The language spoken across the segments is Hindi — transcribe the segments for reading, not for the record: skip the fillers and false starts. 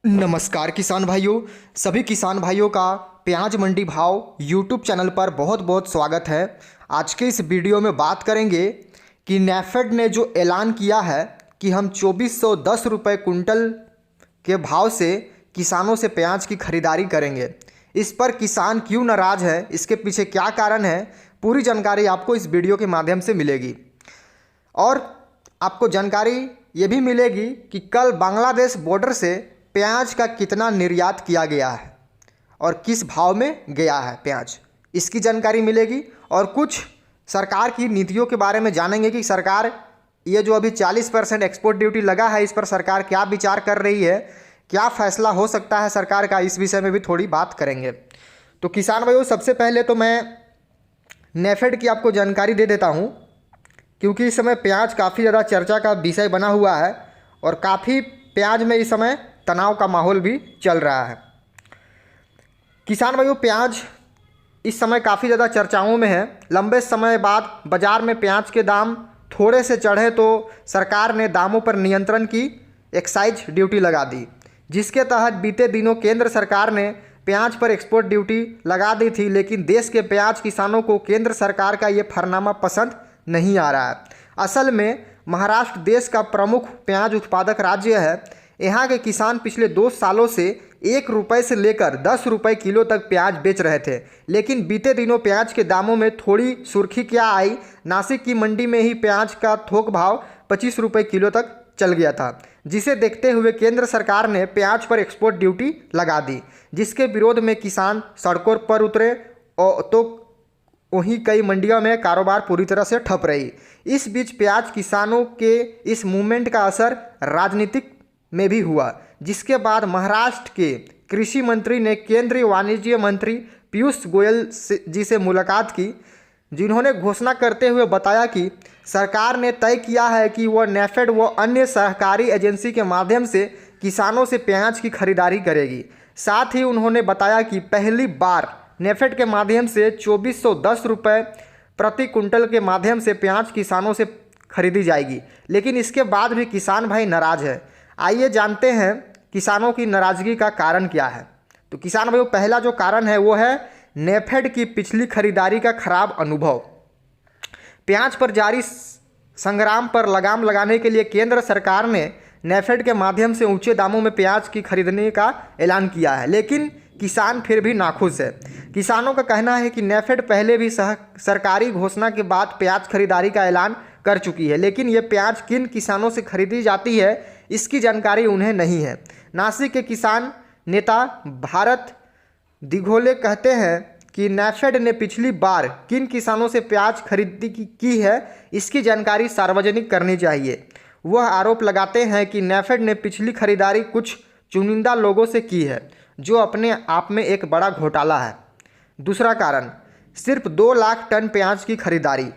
नमस्कार किसान भाइयों। सभी किसान भाइयों का प्याज मंडी भाव यूट्यूब चैनल पर बहुत बहुत स्वागत है। आज के इस वीडियो में बात करेंगे कि नेफेड ने जो ऐलान किया है कि हम 2410 रुपये कुंटल के भाव से किसानों से प्याज की खरीदारी करेंगे। इस पर किसान क्यों नाराज़ है, इसके पीछे क्या कारण है, पूरी जानकारी आपको इस वीडियो के माध्यम से मिलेगी। और आपको जानकारी ये भी मिलेगी कि कल बांग्लादेश बॉर्डर से प्याज का कितना निर्यात किया गया है और किस भाव में गया है प्याज, इसकी जानकारी मिलेगी। और कुछ सरकार की नीतियों के बारे में जानेंगे कि सरकार ये जो अभी 40% एक्सपोर्ट ड्यूटी लगा है, इस पर सरकार क्या विचार कर रही है, क्या फैसला हो सकता है सरकार का, इस विषय में भी थोड़ी बात करेंगे। तो किसान भाइयों, सबसे पहले तो मैं नेफेड की आपको जानकारी दे देता हूँ, क्योंकि इस समय प्याज काफ़ी ज़्यादा चर्चा का विषय बना हुआ है और काफ़ी प्याज में इस समय तनाव का माहौल भी चल रहा है। किसान भाइयों, प्याज इस समय काफ़ी ज़्यादा चर्चाओं में है। लंबे समय बाद बाज़ार में प्याज के दाम थोड़े से चढ़े तो सरकार ने दामों पर नियंत्रण की एक्साइज ड्यूटी लगा दी, जिसके तहत बीते दिनों केंद्र सरकार ने प्याज पर एक्सपोर्ट ड्यूटी लगा दी थी। लेकिन देश के प्याज किसानों को केंद्र सरकार का ये फरनामा पसंद नहीं आ रहा है। असल में महाराष्ट्र देश का प्रमुख प्याज उत्पादक राज्य है। यहाँ के किसान पिछले 2 सालों से 1 रुपये से लेकर 10 रुपये किलो तक प्याज बेच रहे थे। लेकिन बीते दिनों प्याज के दामों में थोड़ी सुर्खी क्या आई, नासिक की मंडी में ही प्याज का थोक भाव 25 रुपये किलो तक चल गया था, जिसे देखते हुए केंद्र सरकार ने प्याज पर एक्सपोर्ट ड्यूटी लगा दी, जिसके विरोध में किसान सड़कों पर उतरे तो वहीं कई मंडियों में कारोबार पूरी तरह से ठप रही। इस बीच प्याज किसानों के इस मूवमेंट का असर राजनीतिक में भी हुआ, जिसके बाद महाराष्ट्र के कृषि मंत्री ने केंद्रीय वाणिज्य मंत्री पीयूष गोयल जी से मुलाकात की, जिन्होंने घोषणा करते हुए बताया कि सरकार ने तय किया है कि वह नेफेड व अन्य सहकारी एजेंसी के माध्यम से किसानों से प्याज की खरीदारी करेगी। साथ ही उन्होंने बताया कि पहली बार नेफेड के माध्यम से 2410 रुपये प्रति कुंटल के माध्यम से प्याज किसानों से खरीदी जाएगी। लेकिन इसके बाद भी किसान भाई नाराज है। आइए जानते हैं किसानों की नाराज़गी का कारण क्या है। तो किसान भाइयों, पहला जो कारण है वो है नेफेड की पिछली खरीदारी का खराब अनुभव। प्याज पर जारी संग्राम पर लगाम लगाने के लिए केंद्र सरकार ने नेफेड के माध्यम से ऊंचे दामों में प्याज की खरीदने का ऐलान किया है, लेकिन किसान फिर भी नाखुश है। किसानों का कहना है कि नेफेड पहले भी सरकारी घोषणा के बाद प्याज खरीदारी का ऐलान कर चुकी है, लेकिन ये प्याज किन किसानों से खरीदी जाती है इसकी जानकारी उन्हें नहीं है। नासिक के किसान नेता भारत दिघोले कहते हैं कि नेफेड ने पिछली बार किन किसानों से प्याज खरीदी की है इसकी जानकारी सार्वजनिक करनी चाहिए। वह आरोप लगाते हैं कि नेफेड ने पिछली खरीदारी कुछ चुनिंदा लोगों से की है, जो अपने आप में एक बड़ा घोटाला है। दूसरा कारण, सिर्फ 2 लाख टन प्याज की खरीदारी।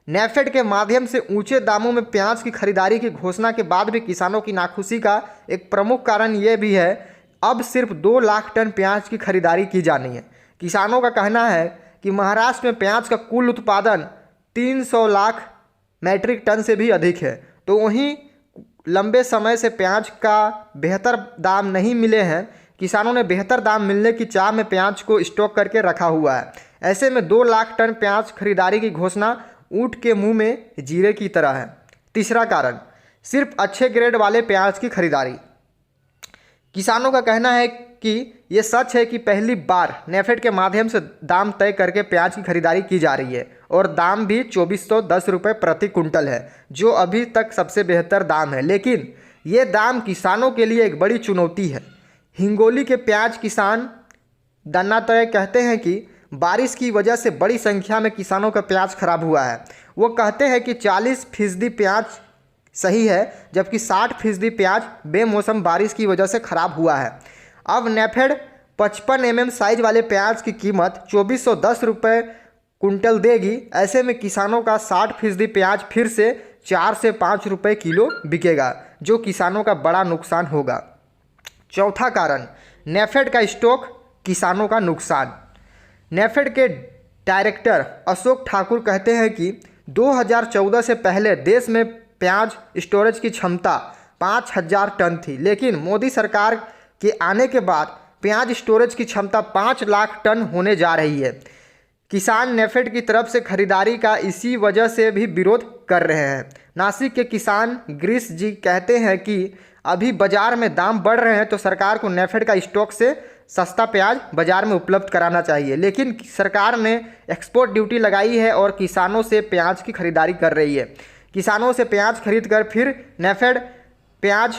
नेफेड के माध्यम से ऊंचे दामों में प्याज की खरीदारी की घोषणा के बाद भी किसानों की नाखुशी का एक प्रमुख कारण ये भी है, अब सिर्फ 2 लाख टन प्याज की खरीदारी की जानी है। किसानों का कहना है कि महाराष्ट्र में प्याज का कुल उत्पादन 300 लाख मैट्रिक टन से भी अधिक है, तो वहीं लंबे समय से प्याज का बेहतर दाम नहीं मिले हैं। किसानों ने बेहतर दाम मिलने की चाह में प्याज को स्टॉक करके रखा हुआ है। ऐसे में 2 लाख टन प्याज खरीदारी की घोषणा ऊंट के मुंह में जीरे की तरह है। तीसरा कारण, सिर्फ अच्छे ग्रेड वाले प्याज की खरीदारी। किसानों का कहना है कि ये सच है कि पहली बार नेफेड के माध्यम से दाम तय करके प्याज की खरीदारी की जा रही है और दाम भी 2410 रुपये प्रति कुंटल है, जो अभी तक सबसे बेहतर दाम है। लेकिन ये दाम किसानों के लिए एक बड़ी चुनौती है। हिंगोली के प्याज किसान दन्नातय कहते हैं कि बारिश की वजह से बड़ी संख्या में किसानों का प्याज खराब हुआ है। वो कहते हैं कि 40% प्याज सही है, जबकि 60% प्याज बेमौसम बारिश की वजह से खराब हुआ है। अब नेफेड 55 mm साइज वाले प्याज की कीमत 2410 रुपये कुंटल देगी। ऐसे में किसानों का 60% प्याज फिर से 4 से 5 रुपये किलो बिकेगा, जो किसानों का बड़ा नुकसान होगा। चौथा कारण, नेफेड का स्टॉक किसानों का नुकसान। नेफेड के डायरेक्टर अशोक ठाकुर कहते हैं कि 2014 से पहले देश में प्याज स्टोरेज की क्षमता 5000 टन थी, लेकिन मोदी सरकार के आने के बाद प्याज स्टोरेज की क्षमता 5 लाख टन होने जा रही है। किसान नेफेड की तरफ से खरीदारी का इसी वजह से भी विरोध कर रहे हैं। नासिक के किसान गिरीश जी कहते हैं कि अभी बाजार में दाम बढ़ रहे हैं तो सरकार को नेफेड का स्टॉक से सस्ता प्याज बाजार में उपलब्ध कराना चाहिए, लेकिन सरकार ने एक्सपोर्ट ड्यूटी लगाई है और किसानों से प्याज की खरीदारी कर रही है। किसानों से प्याज खरीद कर फिर नेफेड प्याज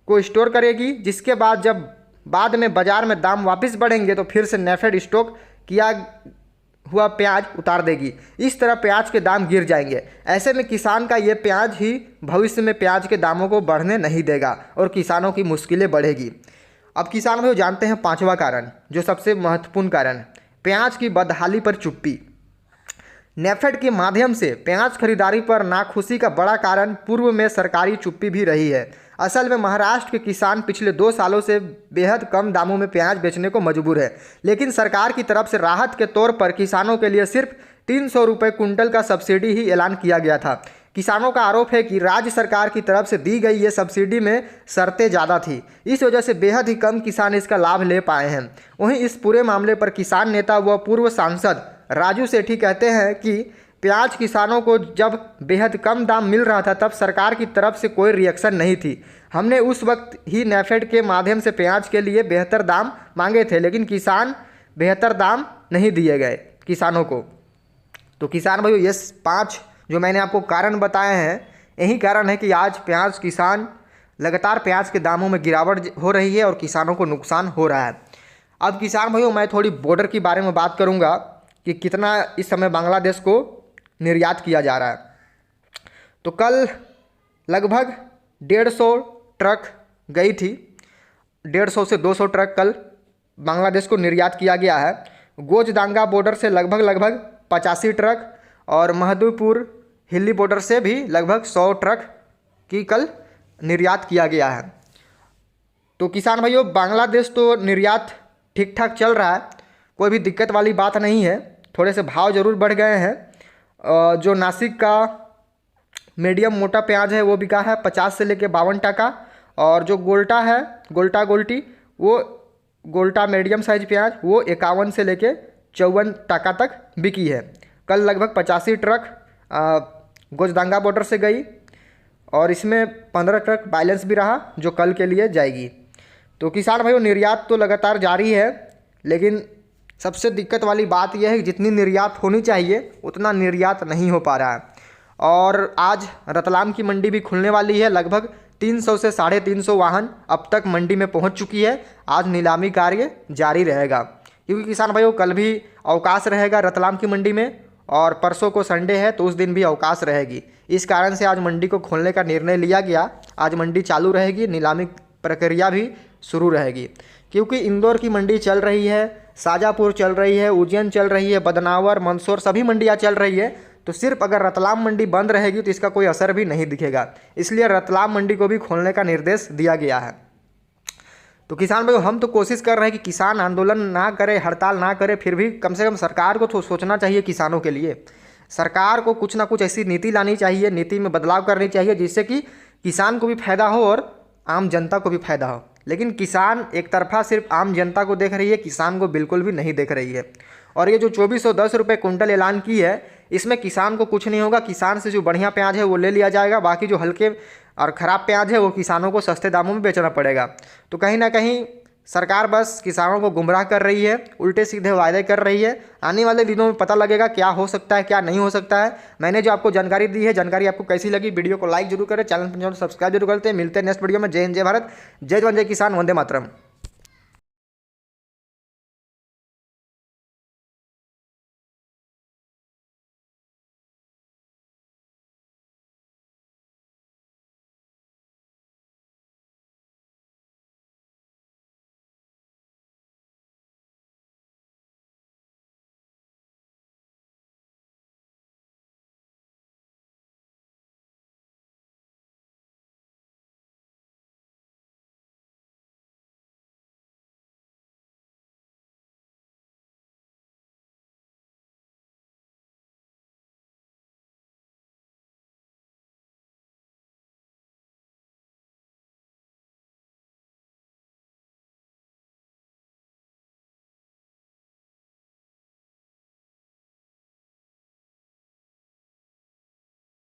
को स्टोर करेगी, जिसके बाद जब बाद में बाजार में दाम वापस बढ़ेंगे तो फिर से नेफेड स्टॉक किया हुआ प्याज उतार देगी। इस तरह प्याज के दाम गिर जाएंगे। ऐसे में किसान का ये प्याज ही भविष्य में प्याज के दामों को बढ़ने नहीं देगा और किसानों की मुश्किलें बढ़ेगी। अब किसान भाई जानते हैं पांचवा कारण, जो सबसे महत्वपूर्ण कारण, प्याज की बदहाली पर चुप्पी। नेफेड के माध्यम से प्याज खरीदारी पर नाखुशी का बड़ा कारण पूर्व में सरकारी चुप्पी भी रही है। असल में महाराष्ट्र के किसान पिछले 2 सालों से बेहद कम दामों में प्याज बेचने को मजबूर है, लेकिन सरकार की तरफ से राहत के तौर पर किसानों के लिए सिर्फ 300 रुपये कुंटल का सब्सिडी ही ऐलान किया गया था। किसानों का आरोप है कि राज्य सरकार की तरफ से दी गई ये सब्सिडी में शर्तें ज़्यादा थी, इस वजह से बेहद ही कम किसान इसका लाभ ले पाए हैं। वहीं इस पूरे मामले पर किसान नेता व पूर्व सांसद राजू सेठी कहते हैं कि प्याज किसानों को जब बेहद कम दाम मिल रहा था तब सरकार की तरफ से कोई रिएक्शन नहीं थी। हमने उस वक्त ही नेफेड के माध्यम से प्याज के लिए बेहतर दाम मांगे थे, लेकिन किसान बेहतर दाम नहीं दिए गए किसानों को। तो किसान भाइयों, ये 5 जो मैंने आपको कारण बताए हैं, यही कारण है कि आज प्याज किसान लगातार प्याज के दामों में गिरावट हो रही है और किसानों को नुकसान हो रहा है। अब किसान भाइयों, मैं थोड़ी बॉर्डर के बारे में बात करूंगा कि कितना इस समय बांग्लादेश को निर्यात किया जा रहा है। तो कल लगभग 150 ट्रक गई थी, 150 से 200 ट्रक कल बांग्लादेश को निर्यात किया गया है। गोजदांगा बॉर्डर से लगभग 85 ट्रक और महदूपुर हिल्ली बॉर्डर से भी लगभग 100 ट्रक की कल निर्यात किया गया है। तो किसान भाइयों, बांग्लादेश तो निर्यात ठीक ठाक चल रहा है, कोई भी दिक्कत वाली बात नहीं है। थोड़े से भाव ज़रूर बढ़ गए हैं। जो नासिक का मीडियम मोटा प्याज है वो बिका है 50 से लेकर 52 टका, और जो गोल्टा है, गोल्टी वो गोल्टा मीडियम साइज प्याज वो 51 से लेकर 54 टका तक बिकी है। कल लगभग 85 ट्रक गोजदांगा बॉर्डर से गई और इसमें 15 ट्रक बैलेंस भी रहा जो कल के लिए जाएगी। तो किसान भाइयों, निर्यात तो लगातार जारी है, लेकिन सबसे दिक्कत वाली बात यह है कि जितनी निर्यात होनी चाहिए उतना निर्यात नहीं हो पा रहा है। और आज रतलाम की मंडी भी खुलने वाली है। लगभग 300 से 350 वाहन अब तक मंडी में पहुंच चुकी है। आज नीलामी कार्य जारी रहेगा, क्योंकि किसान भाइयों कल भी अवकाश रहेगा रतलाम की मंडी में, और परसों को संडे है तो उस दिन भी अवकाश रहेगी। इस कारण से आज मंडी को खोलने का निर्णय लिया गया। आज मंडी चालू रहेगी, नीलामी प्रक्रिया भी शुरू रहेगी, क्योंकि इंदौर की मंडी चल रही है, शाजापुर चल रही है, उज्जैन चल रही है, बदनावर, मंदसौर सभी मंडियाँ चल रही है। तो सिर्फ अगर रतलाम मंडी बंद रहेगी तो इसका कोई असर भी नहीं दिखेगा, इसलिए रतलाम मंडी को भी खोलने का निर्देश दिया गया है। तो किसान भाई, हम तो कोशिश कर रहे हैं कि किसान आंदोलन ना करे, हड़ताल ना करे, फिर भी कम से कम सरकार को तो सोचना चाहिए किसानों के लिए। सरकार को कुछ ना कुछ ऐसी नीति लानी चाहिए, नीति में बदलाव करनी चाहिए, जिससे कि किसान को भी फायदा हो और आम जनता को भी फायदा हो। लेकिन किसान एक तरफा सिर्फ आम जनता को देख रही है, किसान को बिल्कुल भी नहीं देख रही है। और ये जो 2410 रुपये कुंटल ऐलान की है, इसमें किसान को कुछ नहीं होगा। किसान से जो बढ़िया प्याज है वो ले लिया जाएगा, बाकी जो हल्के और ख़राब प्याज है वो किसानों को सस्ते दामों में बेचना पड़ेगा। तो कहीं ना कहीं सरकार बस किसानों को गुमराह कर रही है, उल्टे सीधे वायदे कर रही है। आने वाले दिनों में पता लगेगा क्या हो सकता है, क्या नहीं हो सकता है। मैंने जो आपको जानकारी दी है, जानकारी आपको कैसी लगी, वीडियो को लाइक जरूर करें, चैनल पर सब्सक्राइब जरूर करते हैं। मिलते हैं नेक्स्ट वीडियो में। जय हिंद, जय भारत, जय जवान, जय किसान, वंदे मातरम।